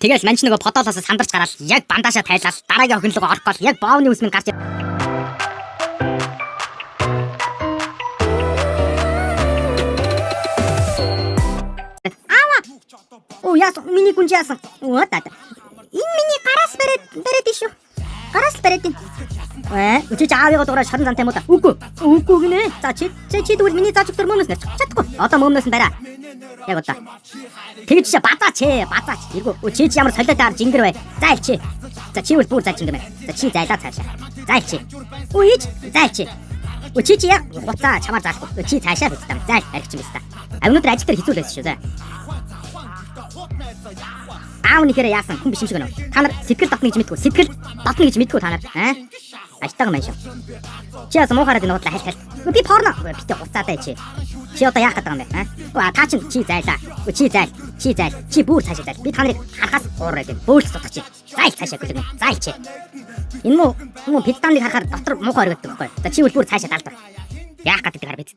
Тэгэл манч нөгөө подолоос сандарч гараад яг бандаашаа тайлал дараагийн охинлогоо орох гол яг боовны үсмэн гарч Оо яас миний гүнж яасан. Оо таа. Энэ миний гараас барээд ишүү. Гараас барээд ин. Чи аавыгаа дуурай шорон зантай муу та. Үгүй гинэ. За чи тэгвэл миний зааж өгдөр мөмнөс нэр. Чадахгүй. Одоо мөмнөс нь барай. Яг удаа. Тэгж чи базаач. Иргүү. Чи ямар солиотой ар жингэр бай. Зайлчи. За чи үл бүр зааж юм байна. За чи зайлаа цаашаа. Зайлчи. Ийж зайлчи. Чи яа хуцаа чамаар заахгүй. Чи цаашаа бицтэй. Зайл аригч юм байна. Өнөөдөр ажил дээр хэцүү байсан шүү зэ. Аавнийхэрэ яасан хүн биш юм шиг байна. Та нар сэтгэл татна гэж мэдгүй. Сэтгэл татна гэж мэдгүй та нар. Ажтайгаа маань шүү. Чи яасан муухараад энэ бодлоо хальт. Би порно. Битээ хуцаатай чи. Чи одоо яах гэдэг юм бэ? Та чинь чи зайлаа. Чи зайл. Чи бүр цаашаа зайл. Би та нарыг харахаас уурай гэдэг. Бөөлс сутгах чи. Зайл цаашаа гүлгэн. Зайл чи. Энэ муу пиццаныг харахаар дотор муухай өргөддөг байхгүй. За чи үл бүр цаашаа далдаг. Яах гэдэг хараа бид.